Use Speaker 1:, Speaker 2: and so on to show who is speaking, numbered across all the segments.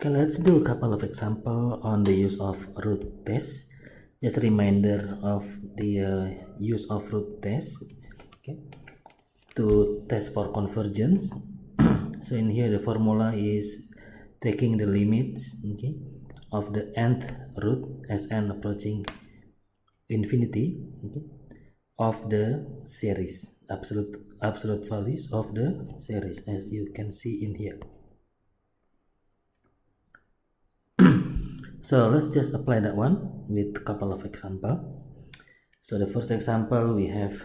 Speaker 1: Okay, let's do a couple of example on the use of root test. Just a reminder of the use of root test, okay, to test for convergence. So in here the formula is taking the limits, okay, of the nth root as n approaching infinity, okay, of the series, absolute values of the series, as you can see in here. So let's just apply that one with a couple of example. So the first example, we have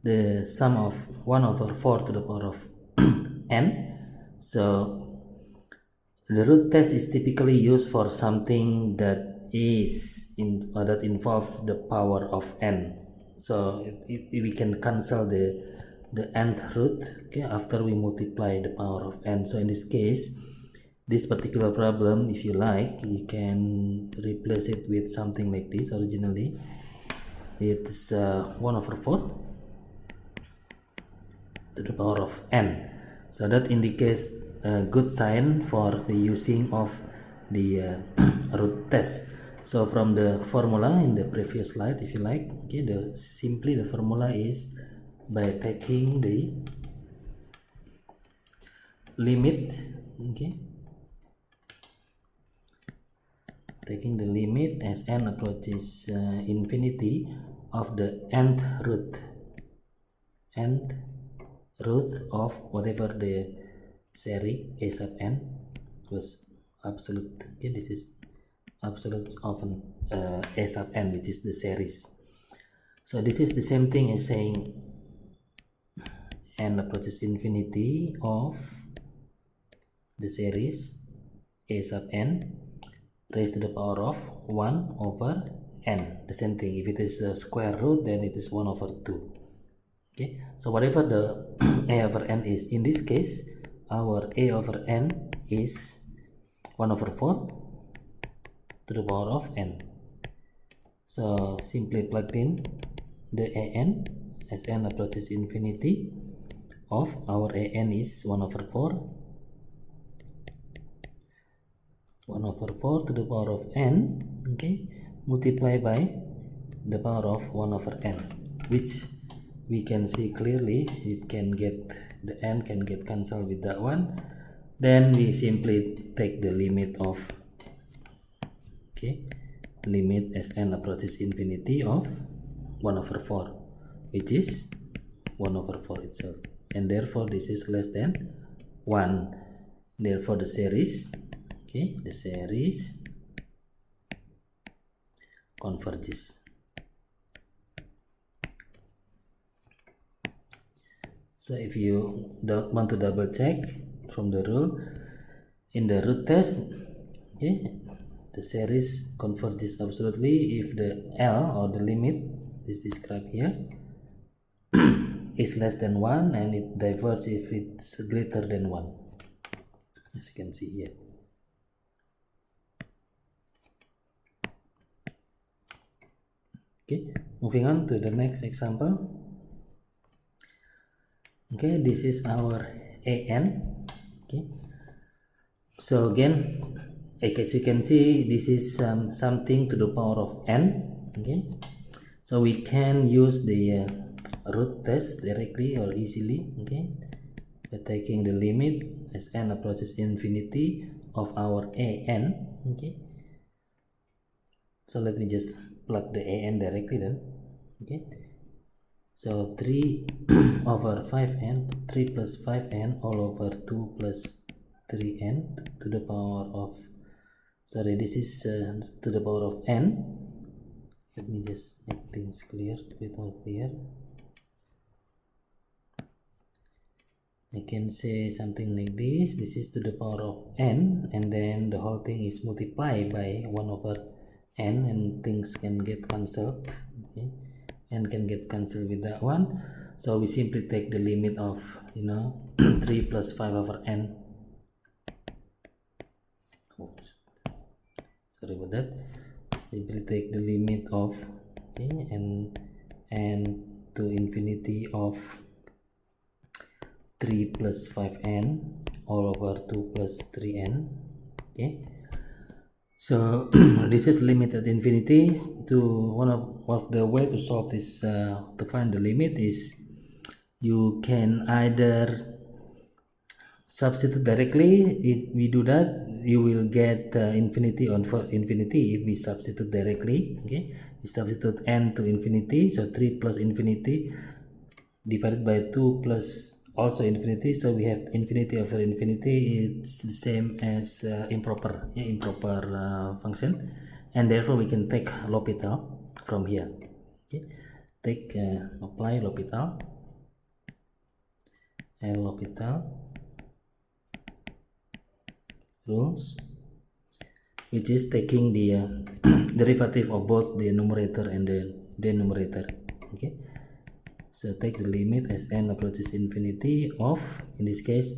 Speaker 1: the sum of 1 over 4 to the power of n. So the root test is typically used for something that that involves the power of n. So we can cancel the nth root, okay, after we multiply the power of n. So in this case, this particular problem, if you like, you can replace it with something like this. Originally it's 1 over 4 to the power of n. So that indicates a good sign for the using of the root test. So from the formula in the previous slide, if you like, okay, simply the formula is by taking the limit, okay, taking the limit as n approaches infinity of the nth root of whatever the series a sub n was absolute. Okay, this is absolute of a sub n, which is the series. So this is the same thing as saying n approaches infinity of the series a sub n raised to the power of 1 over n. The same thing, if it is a square root, then it is 1 over 2. Okay, so whatever the a over n is, in this case our a over n is 1 over 4 to the power of n. So simply plugged in the an as n approaches infinity of our an is 1 over 4 to the power of n, okay, multiply by the power of 1 over n, which we can see clearly it can get, the n can get cancelled with that one. Then we simply take the limit of, okay, limit as n approaches infinity of 1 over 4, which is 1 over 4 itself, and therefore this is less than 1. Therefore the series, okay, the series converges. So if you don't want to double check from the rule, in the root test, okay, the series converges absolutely if the L, or the limit is described here, is less than 1, and it diverges if it's greater than 1, as you can see here. Okay, moving on to the next example. Okay, this is our an. Okay, so again, as you can see, this is something to the power of n. Okay, so we can use the root test directly or easily, okay, by taking the limit as n approaches infinity of our an. Okay, so let me just plug the an directly then. Okay, so 3 over 5n, 3 plus 5n all over 2 plus 3n to the power of, sorry, this is to the power of n. Let me just make things clear, a bit more clear. I can say something like this. This is to the power of n, and then the whole thing is multiplied by 1 over n, and things can get cancelled, okay, and can get cancelled with that one. So we simply take the limit of 3 plus 5 over n. Oh, sorry about that. Simply take the limit of, okay, and to infinity of 3 plus 5n all over 2 plus 3n. Okay, so this is limit at infinity. To one of the way to solve this, to find the limit, is you can either substitute directly. If we do that, you will get infinity on for infinity. If we substitute directly, okay, we substitute n to infinity, so 3 plus infinity divided by 2 plus also infinity, so we have infinity over infinity. It's the same as improper function, and therefore we can take L'Hopital from here. Okay, take apply L'Hopital and L'Hopital rules, which is taking the derivative of both the numerator and the denominator. Okay, so take the limit as n approaches infinity of, in this case,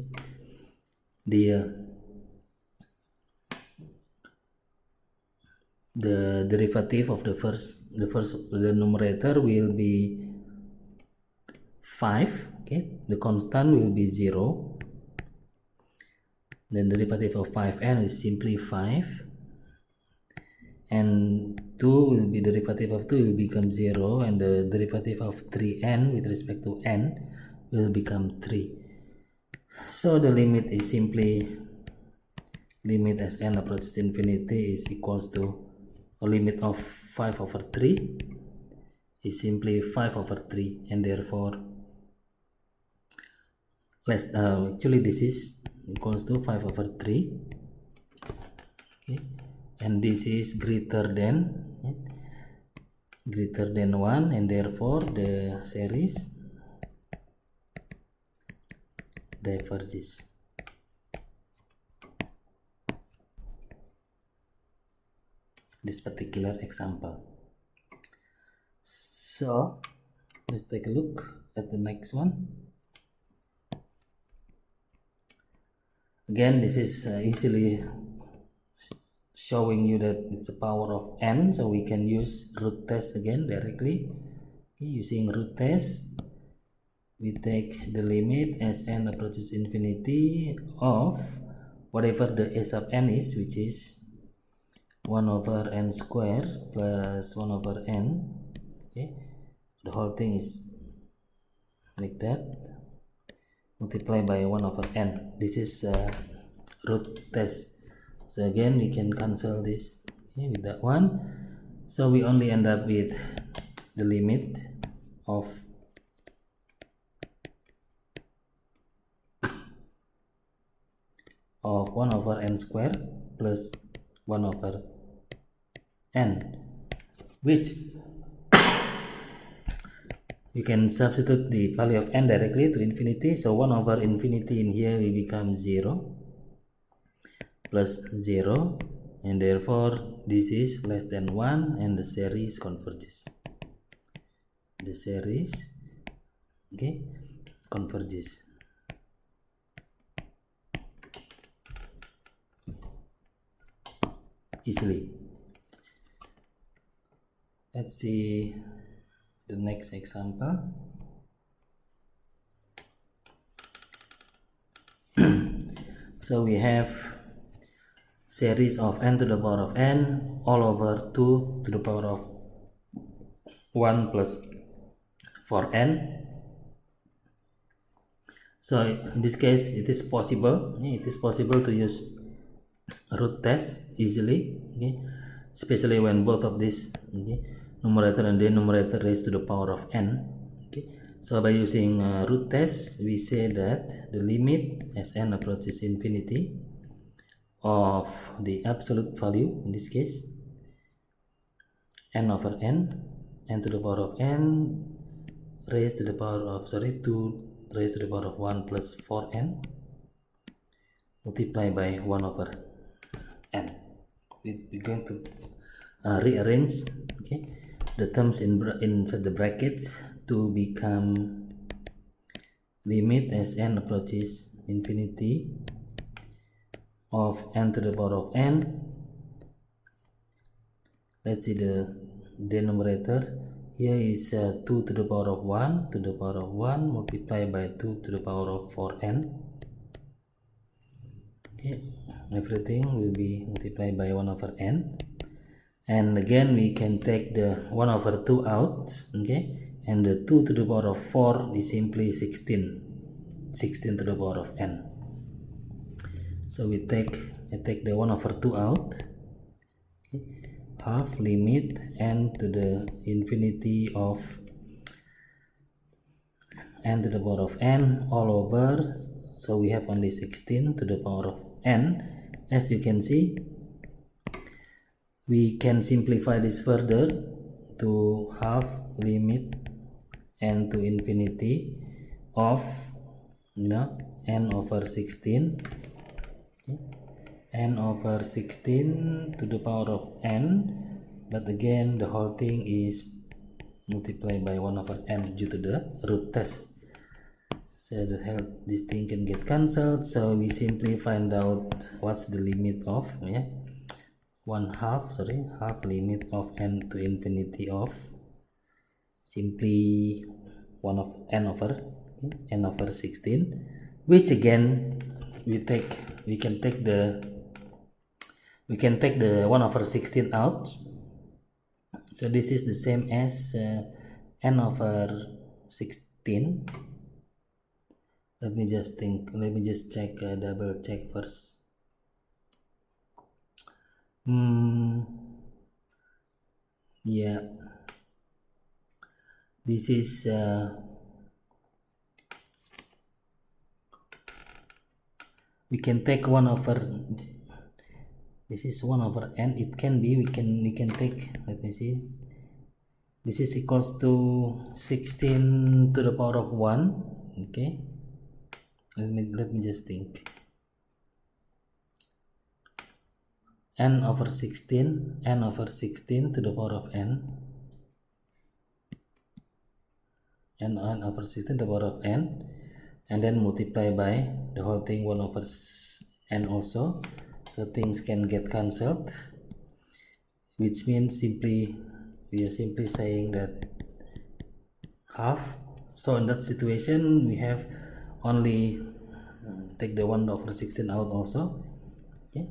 Speaker 1: the derivative of the numerator will be 5. Okay, the constant will be 0. Then derivative of 5n is simply 5, and 2 will be derivative of 2 will become 0, and the derivative of 3n with respect to n will become 3. So the limit is simply limit as n approaches infinity is equals to a limit of 5 over 3 is simply 5 over 3, and therefore actually this is equals to 5 over 3. Okay, and this is greater than 1, and therefore the series diverges. This particular example. So let's take a look at the next one. Again, this is easily showing you that it's a power of n, so we can use root test again directly. Okay, using root test, we take the limit as n approaches infinity of whatever the s of n is, which is 1 over n square plus 1 over n. Okay, the whole thing is like that, multiplied by 1 over n. This is root test. So again, we can cancel this, okay, with that one. So we only end up with the limit of of 1 over n square plus 1 over n, which you can substitute the value of n directly to infinity. So 1 over infinity in here will become 0 plus 0, and therefore this is less than 1, and the series converges. The series, okay, converges. Easily. Let's see the next example. So we have series of n to the power of n all over 2 to the power of 1 plus 4n. So in this case, it is possible to use root test easily, okay, especially when both of these, okay, numerator and denominator raised to the power of n. Okay, so by using root test, we say that the limit as n approaches infinity of the absolute value, in this case n over n to the power of n raised to the power of 2 raised to the power of 1 plus 4n multiplied by 1 over n. We're going to rearrange, okay, the terms inside the brackets to become limit as n approaches infinity of n to the power of n. Let's see the denominator. Here is 2 to the power of 1 multiplied by 2 to the power of 4n. Okay, everything will be multiplied by 1 over n, and again we can take the 1 over 2 out, okay, and the 2 to the power of 4 is simply 16 to the power of n. So I take the 1 over 2 out, okay, half limit n to the infinity of n to the power of n all over, so we have only 16 to the power of n. As you can see, we can simplify this further to half limit n to infinity of n over 16, okay, n over 16 to the power of n, but again the whole thing is multiplied by 1 over n due to the root test. So this thing can get cancelled, so we simply find out what's the limit of half limit of n to infinity of simply 1 of n over 16, which again we can take the 1 over 16 out, so this is the same as n over 16. Let me just check, double check first. Yeah, this is we can take 1 over, this is 1 over n, it can be, we can take, let me see, this is equals to 16 to the power of 1, okay. Let me just think. n over 16 to the power of n, n over 16 to the power of n, and then multiply by the whole thing 1 over n also, so things can get cancelled, which means we are simply saying that half. So in that situation we have only take the 1 over 16 out also, okay,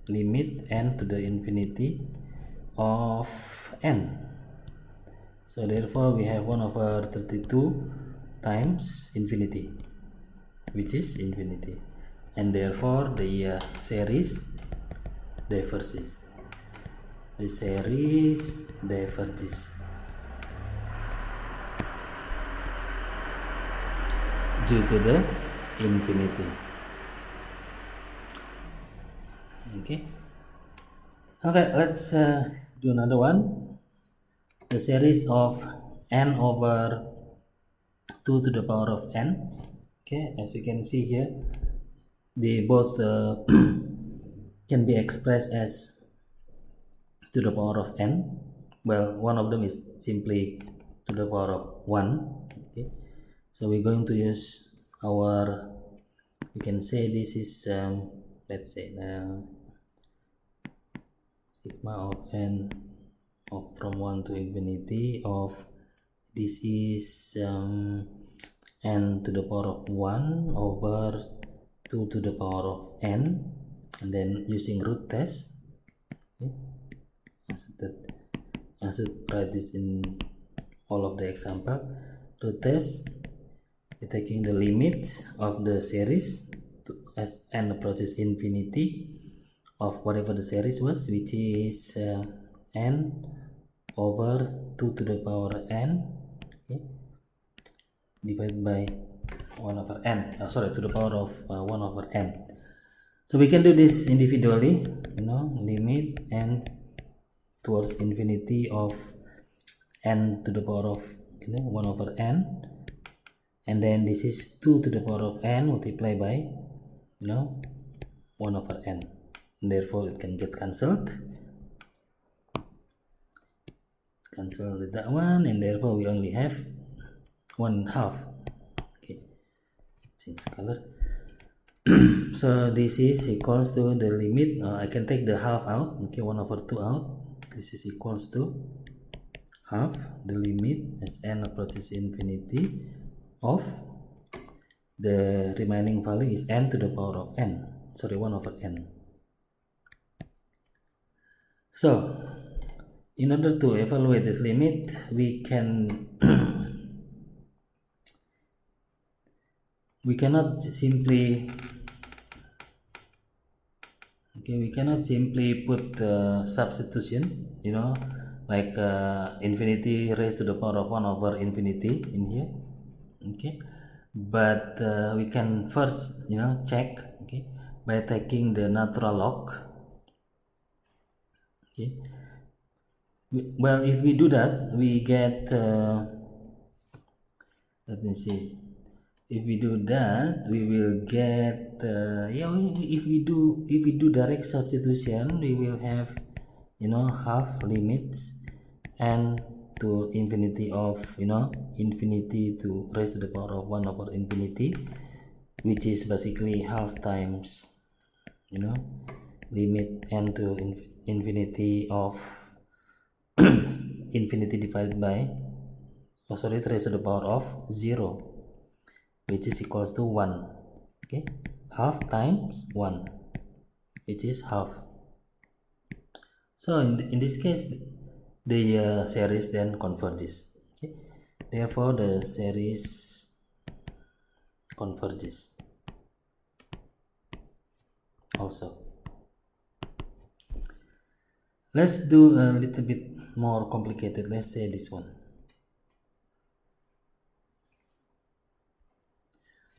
Speaker 1: limit n to the infinity of n, so therefore we have 1 over 32 times infinity, which is infinity, and therefore the series diverges. The series diverges due to the infinity. Okay, let's do another one. The series of n over 2 to the power of n. Okay, as you can see here, they both can be expressed as to the power of n. Well, one of them is simply to the power of 1. Okay, so we're going to use our, we can say this is let's say sigma of n from 1 to infinity of, this is n to the power of 1 over 2 to the power of n, and then using root test, okay, I should write this in all of the example. Root test, we're taking the limit of the series as n approaches infinity of whatever the series was, which is n over 2 to the power n, okay, divided by 1 over n, to the power of 1 over n. So we can do this individually, limit n towards infinity of n to the power of 1 over n, and then this is 2 to the power of n multiplied by 1 over n, and therefore it can get cancelled with that one, and therefore we only have 1/2. Okay, change color. So this is equals to the limit, I can take the half out, okay, 1 over 2 out, this is equals to half the limit as n approaches infinity of the remaining value is n to the power of n, 1/n. So in order to evaluate this limit, we can we cannot simply put substitution, like infinity raised to the power of 1 over infinity in here. Okay, but we can first check, okay, by taking the natural log. Okay, well, if we do that, we get let me see. If we do that, we will get if we do direct substitution, we will have half limits n to infinity of infinity to raise to the power of 1 over infinity, which is basically half times limit n to infinity of infinity divided by raised to the power of 0, which is equals to 1. Okay, half times 1, which is half. So in this case, the series then converges. Okay, therefore the series converges also. Let's do a little bit more complicated. Let's say this one.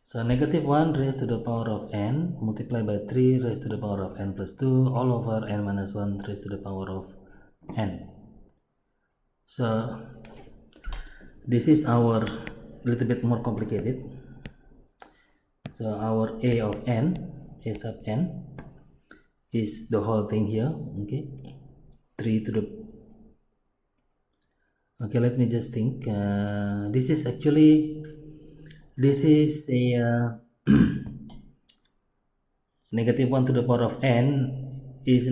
Speaker 1: So -1 raised to the power of n multiplied by 3 raised to the power of n plus 2 all over n minus 1 raised to the power of n. So this is our little bit more complicated. So our a of n, a sub n, is the whole thing here. Okay, 3 to the let me just think. This is a -1 to the power of n is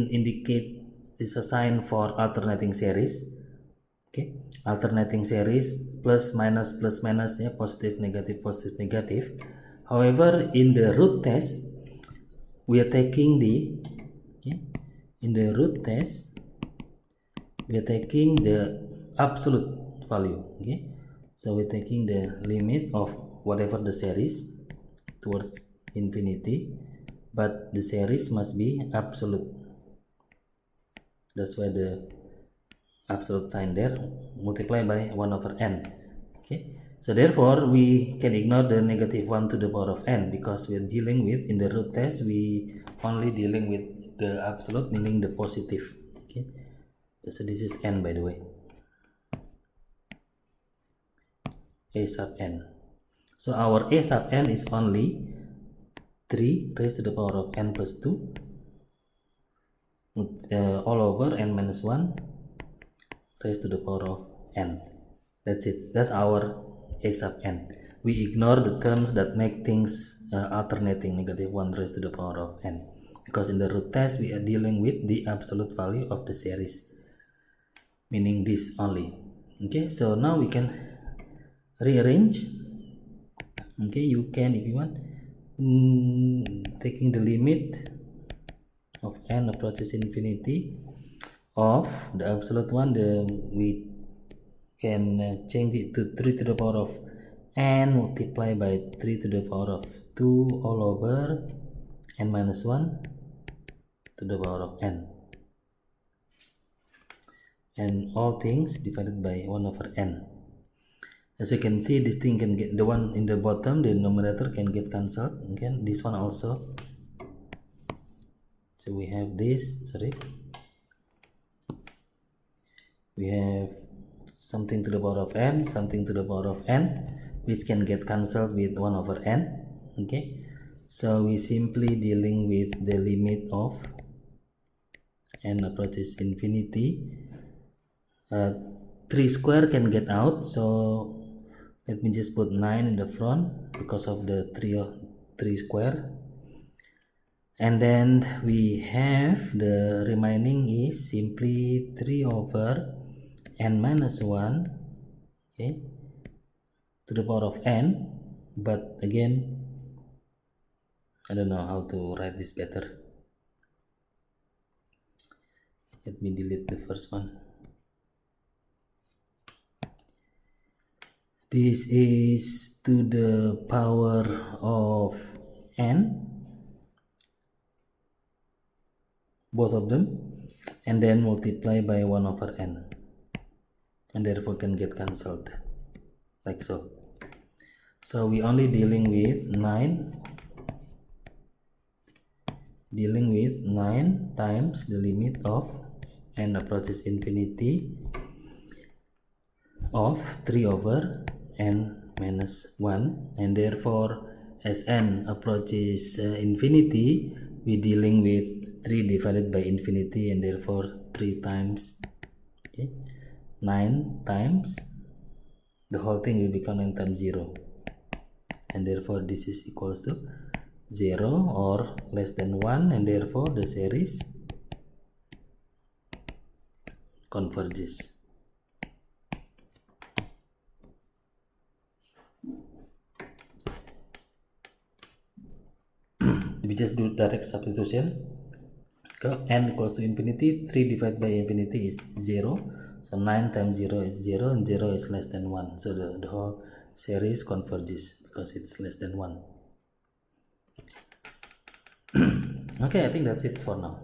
Speaker 1: a sign for alternating series. Okay, alternating series, plus minus, positive negative. However, in the root test, we are taking the absolute value. Okay, so we're taking the limit of whatever the series towards infinity, but the series must be absolute. That's why the absolute sign there, multiplied by 1 over n. Okay, so therefore we can ignore the -1 to the power of n, because we're dealing with, in the root test, we only dealing with the absolute, meaning the positive. Okay, so this is n, by the way, a sub n. So our a sub n is only 3 raised to the power of n plus 2 all over n minus 1 raised to the power of n. That's it. That's our a sub n. We ignore the terms that make things alternating, -1 raised to the power of n, because in the root test we are dealing with the absolute value of the series, meaning this only. Okay, so now we can rearrange. Okay, you can, if you want, taking the limit of n approaches infinity of the absolute one, we can change it to 3 to the power of n multiplied by 3 to the power of 2 all over n minus 1 to the power of n, and all things divided by 1 over n. As you can see, this thing can get, the one in the bottom, the numerator, can get cancelled. Okay, this one also. So we have this, we have something to the power of n, something to the power of n, which can get cancelled with 1 over n. Okay, so we simply dealing with the limit of n approaches infinity. 3 square can get out, so let me just put 9 in the front because of the 3 square, and then we have the remaining is simply 3 over n minus 1, okay, to the power of n, but again I don't know how to write this better. Let me delete the first one. This is to the power of n, both of them, and then multiply by 1 over n, and therefore can get cancelled like so. So we only dealing with 9 times the limit of n approaches infinity of 3 over n minus 1, and therefore as n approaches infinity, we dealing with 3 divided by infinity, and therefore 3 times, okay, 9 times, the whole thing will become 9 times 0, and therefore this is equals to 0 or less than 1, and therefore the series converges. We just do direct substitution. N equals to infinity, 3 divided by infinity is 0, so 9 times 0 is 0, and 0 is less than 1, so the whole series converges because it's less than 1. Okay, I think that's it for now.